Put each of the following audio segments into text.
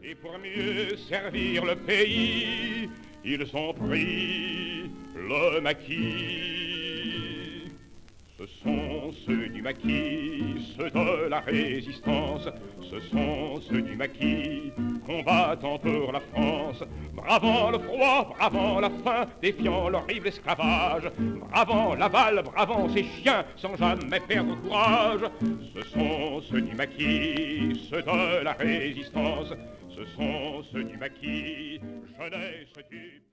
Et pour mieux servir le pays, ils ont pris le maquis. Ce sont ceux du maquis, ceux de la résistance. Ce sont ceux du maquis, combattant pour la France. Bravant le froid, bravant la faim, défiant l'horrible esclavage. Bravant la balle, bravant ces chiens, sans jamais perdre courage. Ce sont ceux du maquis, ceux de la résistance. Ce sont ceux du maquis, jeunesse du...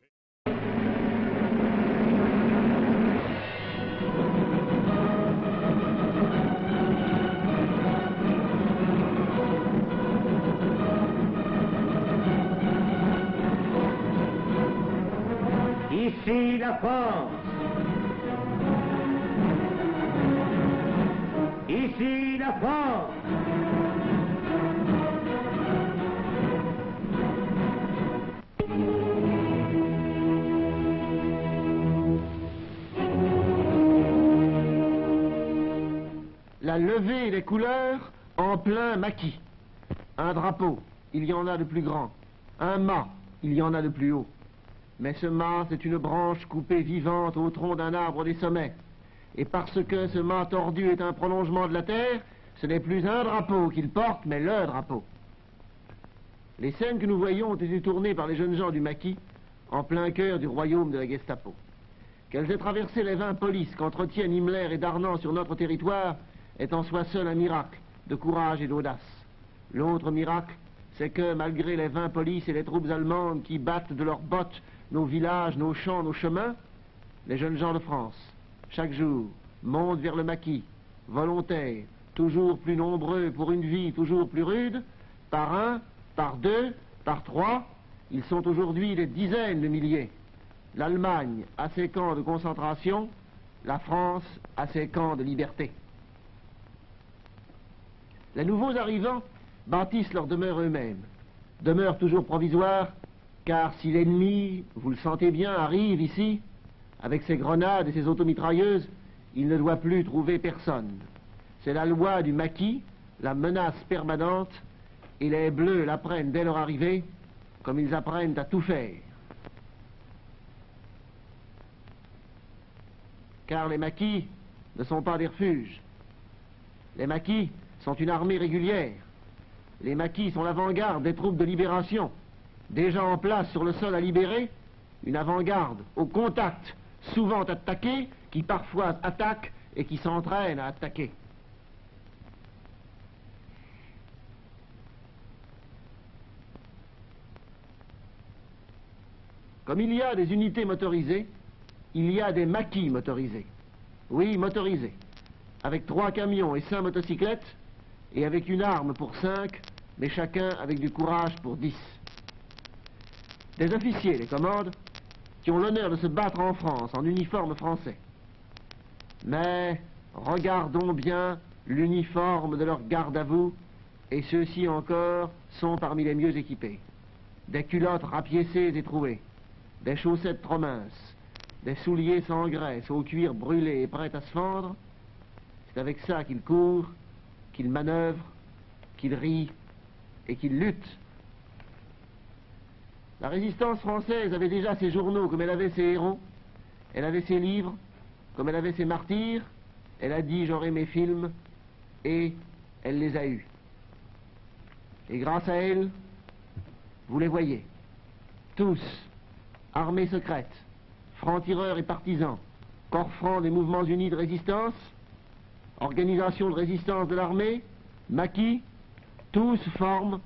Ici la France. Ici la France. La levée des couleurs en plein maquis. Un drapeau, il y en a de plus grand. Un mât, il y en a de plus haut. Mais ce mât, c'est une branche coupée vivante au tronc d'un arbre des sommets. Et parce que ce mât tordu est un prolongement de la terre, ce n'est plus un drapeau qu'il porte, mais le drapeau. Les scènes que nous voyons ont été tournées par les jeunes gens du maquis, en plein cœur du royaume de la Gestapo. Qu'elles aient traversé les 20 polices qu'entretiennent Himmler et Darnan sur notre territoire est en soi seul un miracle de courage et d'audace. L'autre miracle, c'est que, malgré les 20 polices et les troupes allemandes qui battent de leurs bottes nos villages, nos champs, nos chemins, les jeunes gens de France, chaque jour, montent vers le maquis, volontaires, toujours plus nombreux pour une vie toujours plus rude, par un, par deux, par trois, ils sont aujourd'hui des dizaines de milliers. L'Allemagne a ses camps de concentration, la France a ses camps de liberté. Les nouveaux arrivants bâtissent leur demeure eux-mêmes, demeure toujours provisoire, car si l'ennemi, vous le sentez bien, arrive ici, avec ses grenades et ses automitrailleuses, il ne doit plus trouver personne. C'est la loi du maquis, la menace permanente, et les Bleus l'apprennent dès leur arrivée, comme ils apprennent à tout faire. Car les maquis ne sont pas des refuges. Les maquis sont une armée régulière. Les maquis sont l'avant-garde des troupes de libération. Déjà en place sur le sol à libérer, une avant-garde au contact, souvent attaquée, qui parfois attaque et qui s'entraîne à attaquer. Comme il y a des unités motorisées, il y a des maquis motorisés. Oui, motorisés. Avec 3 camions et 5 motocyclettes, et avec une arme pour 5, mais chacun avec du courage pour 10. Des officiers les commandent, qui ont l'honneur de se battre en France en uniforme français. Mais regardons bien l'uniforme de leur garde à vous, et ceux-ci encore sont parmi les mieux équipés. Des culottes rapiécées et trouées, des chaussettes trop minces, des souliers sans graisse, au cuir brûlé et prêts à se fendre. C'est avec ça qu'ils courent, qu'ils manœuvrent, qu'ils rient et qu'ils luttent. La résistance française avait déjà ses journaux comme elle avait ses héros, elle avait ses livres comme elle avait ses martyrs, elle a dit j'aurai mes films, et elle les a eus. Et grâce à elle, vous les voyez, tous, armées secrètes, francs-tireurs et partisans, corps francs des mouvements unis de résistance, organisation de résistance de l'armée, maquis, tous forment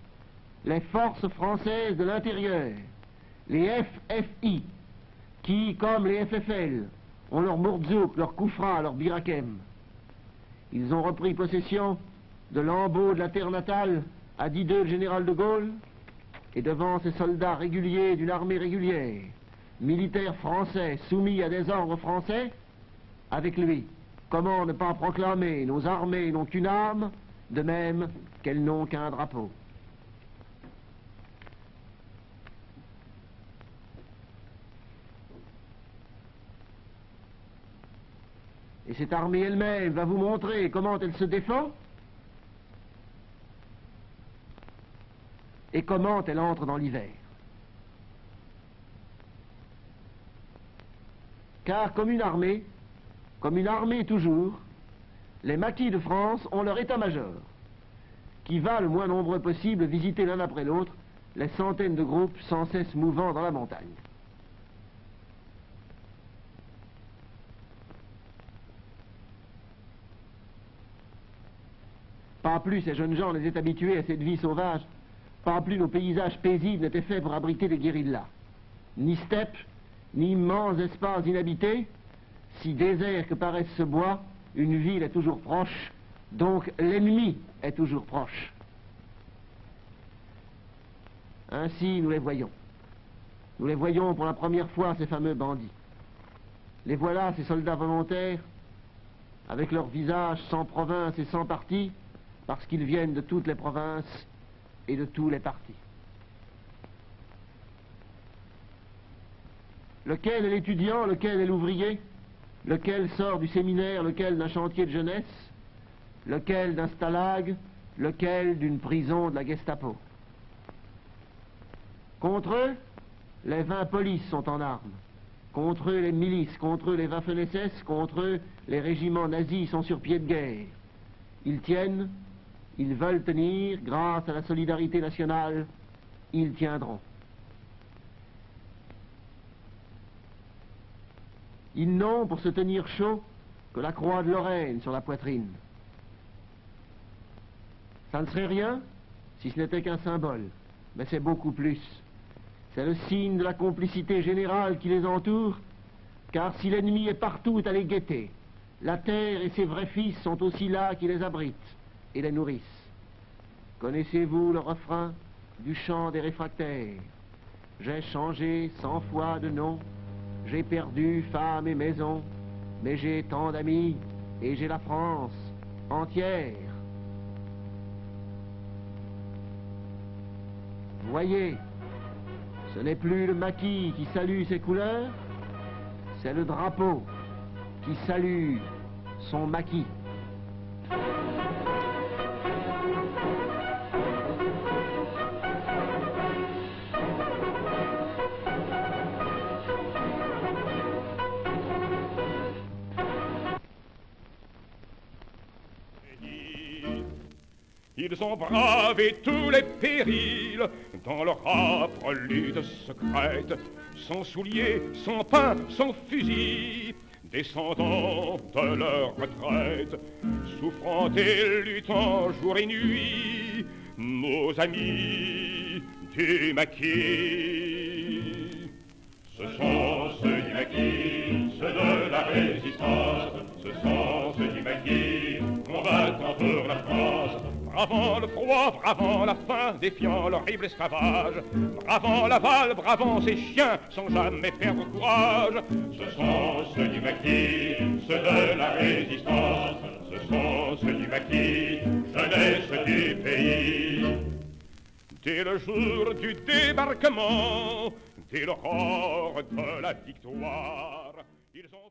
les forces françaises de l'intérieur, les FFI, qui, comme les FFL, ont leur Mourzouk, leur Koufra, leur Birakem. Ils ont repris possession de l'embeau de la terre natale, a dit d'eux le général de Gaulle, et devant ces soldats réguliers d'une armée régulière, militaires français soumis à des ordres français, avec lui, comment ne pas proclamer nos armées n'ont qu'une âme, de même qu'elles n'ont qu'un drapeau. Et cette armée elle-même va vous montrer comment elle se défend et comment elle entre dans l'hiver. Car comme une armée toujours, les maquis de France ont leur état-major, qui va le moins nombreux possible visiter l'un après l'autre les centaines de groupes sans cesse mouvant dans la montagne. Pas plus ces jeunes gens n'étaient habitués à cette vie sauvage, pas plus nos paysages paisibles n'étaient faits pour abriter des guérillas. Ni steppes, ni immenses espaces inhabités, si désert que paraisse ce bois, une ville est toujours proche, donc l'ennemi est toujours proche. Ainsi nous les voyons. Nous les voyons pour la première fois, ces fameux bandits. Les voilà, ces soldats volontaires, avec leurs visages sans province et sans parti, parce qu'ils viennent de toutes les provinces et de tous les partis. Lequel est l'étudiant, lequel est l'ouvrier, lequel sort du séminaire, lequel d'un chantier de jeunesse, lequel d'un stalag, lequel d'une prison de la Gestapo. Contre eux, les 20 polices sont en armes. Contre eux, les milices, contre eux, les Waffen-SS, contre eux, les régiments nazis sont sur pied de guerre. Ils tiennent, ils veulent tenir, grâce à la solidarité nationale, ils tiendront. Ils n'ont pour se tenir chaud que la croix de Lorraine sur la poitrine. Ça ne serait rien si ce n'était qu'un symbole, mais c'est beaucoup plus. C'est le signe de la complicité générale qui les entoure, car si l'ennemi est partout à les guetter, la terre et ses vrais fils sont aussi là qui les abritent et les nourrissent. Connaissez-vous le refrain du chant des réfractaires? J'ai changé 100 fois de nom, j'ai perdu femme et maison, mais j'ai tant d'amis et j'ai la France entière. Voyez, ce n'est plus le maquis qui salue ses couleurs, c'est le drapeau qui salue son maquis. Ils ont bravé tous les périls dans leur âpre lutte secrète, sans souliers, sans pain, sans fusil, descendant de leur retraite, souffrant et luttant jour et nuit, nos amis du maquis. Ce sont ceux du maquis, ceux de la résistance, ce sont ceux du maquis, combattant pour la France. Bravant le froid, bravant la faim, défiant l'horrible esclavage, bravant la balle, bravant ces chiens, sans jamais perdre courage. Ce sont ceux du maquis, ceux de la résistance, ce sont ceux du maquis, jeunesse du pays. Dès le jour du débarquement, dès l'aurore de la victoire, ils ont